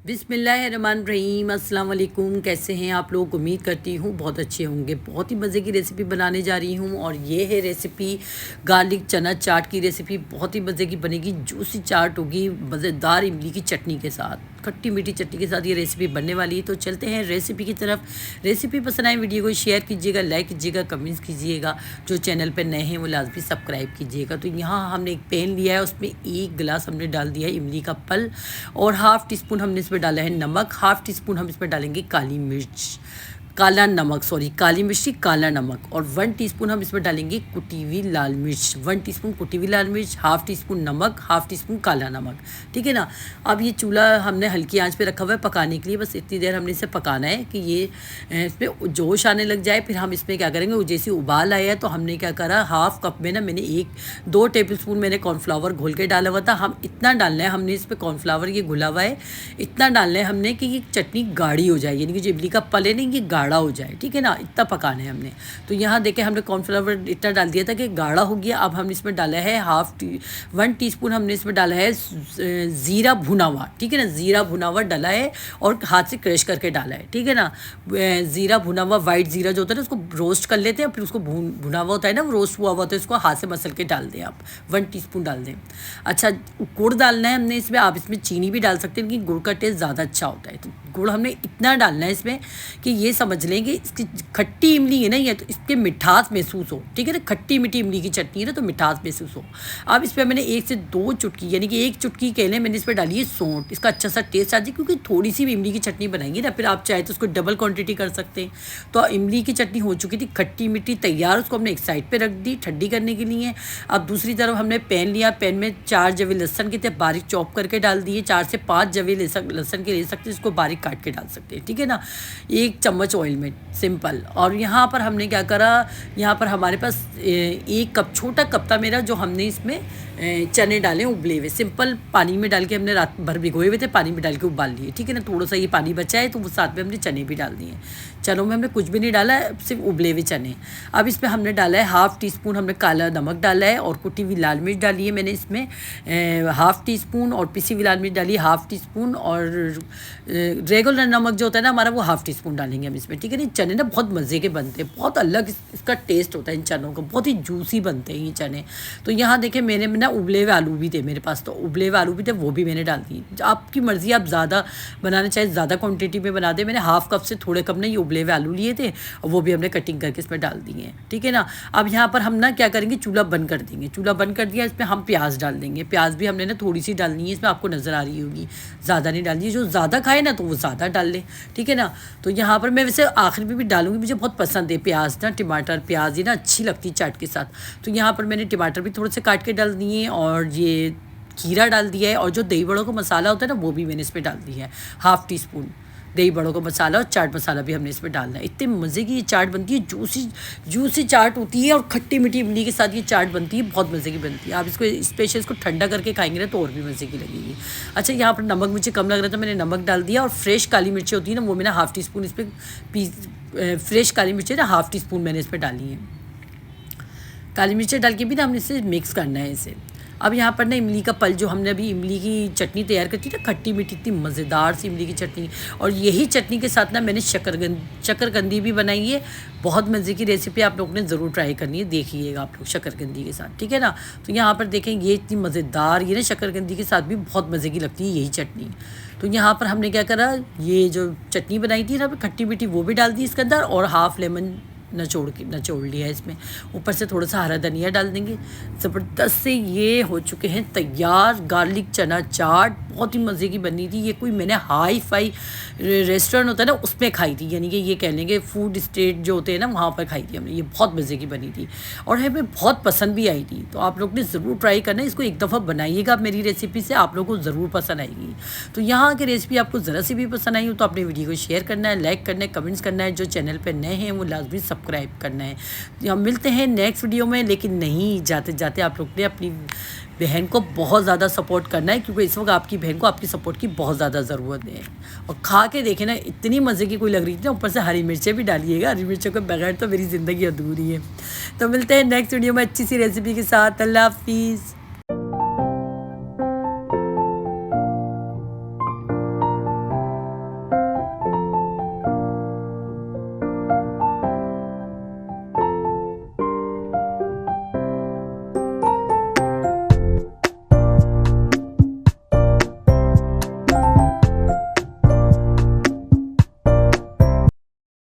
बिस्मिल्लाहिर्रहमानिर्रहीम, अस्सलाम वालेकुम। कैसे हैं आप लोग? उम्मीद करती हूँ बहुत अच्छे होंगे। बहुत ही मज़े की रेसिपी बनाने जा रही हूँ और ये है रेसिपी गार्लिक चना चाट की रेसिपी। बहुत ही मज़े की बनेगी, जूसी चाट होगी मज़ेदार इमली की चटनी के साथ, खट्टी मीठी चटनी के साथ ये रेसिपी बनने वाली है। तो चलते हैं रेसिपी की तरफ। रेसिपी पसंद आए वीडियो को शेयर कीजिएगा, लाइक कीजिएगा, कमेंट्स कीजिएगा। जो चैनल पर नए हैं वो लाजमी सब्सक्राइब कीजिएगा। तो यहाँ हमने एक पैन लिया है, उसमें 1 गिलास हमने डाल दिया है इमली का पल और हाफ़ टी स्पून हमने इसमें डाला है नमक। हाफ़ टी स्पून हम इसमें डालेंगे काला नमक, काली मिर्ची काला नमक। और 1 टीस्पून हम इसमें डालेंगे कुटी हुई लाल मिर्च, 1 टीस्पून कुटी हुई लाल मिर्च, हाफ़ टी स्पून नमक, हाफ़ टी स्पून काला नमक। ठीक है ना। अब ये चूल्हा हमने हल्की आंच पे रखा हुआ है पकाने के लिए। बस इतनी देर हमने इसे पकाना है कि ये इसमें जोश आने लग जाए। फिर हम इसमें क्या करेंगे, जैसे उबाल आया तो हमने क्या करा, हाफ़ कप में ना मैंने 1-2 टेबल स्पून मैंने कॉर्नफ्लावर घोल के डाला हुआ था। हम इतना डालना है, हमने इसमें कॉर्नफ्लावर ये घुला हुआ है, इतना डालना है हमने कि ये चटनी गाढ़ी हो जाए, यानी कि जो इमली का पल है ना ये गाढ़ा हो जाए। ठीक है ना, इतना पकाना है हमने। तो यहाँ देखें हमने कॉर्नफ्लावर इतना डाल दिया था कि गाढ़ा हो गया। अब हमने इसमें डाला है 1 टीस्पून हमने इसमें डाला है ज़ीरा भुना हुआ। ठीक है ना, ज़ीरा भुना हुआ डाला है और हाथ से क्रश करके डाला है। ठीक है ना, ज़ीरा भुना हुआ, वाइट ज़ीरा जो होता है ना उसको रोस्ट कर लेते हैं, फिर उसको भुना हुआ होता है ना, वो रोस्ट हुआ हुआ होता है, उसको हाथ से मसल के डाल दें आप। 1 टीस्पून डाल दें। अच्छा, गुड़ डालना है हमने इसमें। आप इसमें चीनी भी डाल सकते हैं, लेकिन गुड़ का टेस्ट ज़्यादा अच्छा होता है। तो गुड़ हमने इतना डालना है इसमें कि ये समझ लें कि इसकी खट्टी इमली है ना ये, तो इसके मिठास महसूस हो। ठीक है ना, खट्टी मीठी इमली की चटनी है ना, तो मिठास महसूस हो। अब इस पर मैंने 1 से 2 चुटकी, यानी कि 1 चुटकी कह लें, मैंने इस पर डाली है सौंठ। इसका अच्छा सा टेस्ट आ जाए, क्योंकि थोड़ी सी भी इमली की चटनी बनाएंगे ना, फिर आप चाहे तो उसको डबल क्वांटिटी कर सकते हैं। तो इमली की चटनी हो चुकी थी खट्टी मीठी तैयार, उसको हमने एक साइड पर रख दी ठंडी करने के लिए। अब दूसरी तरफ हमने पैन लिया, पैन में 4 जवे लहसन के थे बारीक चॉप करके डाल दिए। 4 से 5 जवे लहसन के ले सकते हैं, इसको बारीक काट के डाल सकते हैं। ठीक है ना, 1 चम्मच ऑयल में, सिंपल। और यहाँ पर हमने क्या करा, यहाँ पर हमारे पास 1 कप, छोटा कप था मेरा, जो हमने इसमें चने डाले उबले हुए, सिंपल पानी में डाल के हमने रात भर भिगोए हुए थे, पानी में डाल के उबाल लिए। ठीक है ना, थोड़ा सा ये पानी बचा है तो वो साथ में हमने चने भी डाल दिए। चनों में हमने कुछ भी नहीं डाला है, सिर्फ उबले हुए चने। अब इसमें हमने डाला है हाफ़ टी स्पून हमने काला नमक डाला है और कुटी हुई लाल मिर्च डाली है मैंने इसमें हाफ़ टी स्पून, और पिसी हुई लाल मिर्च डाली है हाफ़ टी स्पून, और रेगुलर नमक जो होता है ना हमारा, वो हाफ़ टी स्पून डालेंगे हम इसमें। ठीक है ना, चने ना बहुत मज़े के बनते हैं, बहुत अलग इसका टेस्ट होता है इन चनों का, बहुत ही जूसी बनते हैं ये चने। तो यहाँ देखें मैंने ना उबले हुए आलू भी थे मेरे पास, तो उबले हुए आलू भी थे, वो भी मैंने डाल दिए। आपकी मर्ज़ी, आप ज़्यादा बनाना चाहे ज़्यादा क्वांटिटी में बना दें। मैंने हाफ़ कप से थोड़े कम नहीं उबले हुए आलू लिए थे, और वो भी हमने कटिंग करके इसमें डाल दिए हैं। ठीक है ना, अब यहाँ पर हम ना क्या करेंगे, चूल्हा बंद कर देंगे। चूल्हा बंद कर दिया, इसमें हम प्याज डाल देंगे। प्याज भी हमने ना थोड़ी सी डालनी है इसमें, आपको नज़र आ रही होगी, ज़्यादा नहीं डालनी है। जो ज़्यादा खाए ना तो वो ज़्यादा डाल ले। ठीक है ना, तो यहाँ पर मैं वैसे आखिर में भी डालूंगी, मुझे बहुत पसंद है प्याज ना, टमाटर प्याज ये ना अच्छी लगती है चाट के साथ। तो यहाँ पर मैंने टमाटर भी थोड़े से काट के डाल दिए, और ये खीरा डाल दिया है, और जो दही बड़ों का मसाला होता है ना वो भी मैंने इसमें डाल दिया है, हाफ़ टी स्पून दही बड़ों का मसाला, और चाट मसाला भी हमने इसमें डालना है। इतने मज़े की ये चाट बनती है, जूसी चाट होती है, और खट्टी मीठी इमली के साथ ये चाट बनती है, बहुत मज़े की बनती है। आप इसको स्पेशल इसको ठंडा करके खाएंगे ना तो और भी मज़े की लगेगी। अच्छा, यहाँ पर नमक मुझे कम लग रहा था, मैंने नमक डाल दिया, और फ्रेश काली मिर्ची होती है ना, वो मैंने हाफ़ टी स्पून इस पर फ्रेश काली मिर्ची ना हाफ़ टी स्पून मैंने इस पर डाली है। काली मिर्ची डाल के भी ना हमने इसे मिक्स करना है इसे। अब यहाँ पर ना इमली का पल, जो हमने अभी इमली की चटनी तैयार की थी ना, खट्टी मीठी इतनी मज़ेदार सी इमली की चटनी, और यही चटनी के साथ ना मैंने शकरकंदी भी बनाई है। बहुत मज़े की रेसिपी, आप लोग ने ज़रूर ट्राई करनी है, देखिएगा आप लोग शकरकंदी के साथ। ठीक है ना, तो यहाँ पर देखें ये इतनी मज़ेदार, ये ना शकरकंदी के साथ भी बहुत मज़े की लगती है यही चटनी। तो यहाँ पर हमने क्या करा, ये जो चटनी बनाई थी ना खट्टी मीठी, वो भी डाल दी इसके अंदर, और हाफ़ लेमन नचोड़ लिया है इसमें। ऊपर से थोड़ा सा हरा धनिया डाल देंगे। ज़बरदस्त से ये हो चुके हैं तैयार गार्लिक चना चाट, बहुत ही मज़े की बनी थी। ये कोई मैंने हाई फाई रेस्टोरेंट होता है ना उसमें खाई थी, यानी कि ये कह लेंगे फूड स्टेट जो होते हैं ना वहाँ पर खाई थी हमने। ये बहुत मज़े की बनी थी और हमें बहुत पसंद भी आई थी। तो आप लोग ने ज़रूर ट्राई करना है, इसको एक दफ़ा बनाइएगा मेरी रेसिपी से, आप लोगों को ज़रूर पसंद आएगी। तो यहाँ की रेसिपी आपको ज़रा सी भी पसंद आई हो तो अपने वीडियो को शेयर करना है, लाइक करना है, कमेंट्स करना है। जो चैनल पर नए हैं वो लाजमी सब्सक्राइब करना है। हम मिलते हैं नेक्स्ट वीडियो में, लेकिन नहीं जाते जाते आप लोग ने अपनी बहन को बहुत ज़्यादा सपोर्ट करना है, क्योंकि इस वक्त आपकी बहन को आपकी सपोर्ट की बहुत ज़्यादा ज़रूरत है। और खा के देखें ना, इतनी मज़े की कोई लग रही थी ना, ऊपर से हरी मिर्चें भी डालिएगा, हरी मिर्चों के बगैर तो मेरी ज़िंदगी अधूरी है। तो मिलते हैं नेक्स्ट वीडियो में अच्छी सी रेसिपी के साथ। अल्लाह हाफिज़।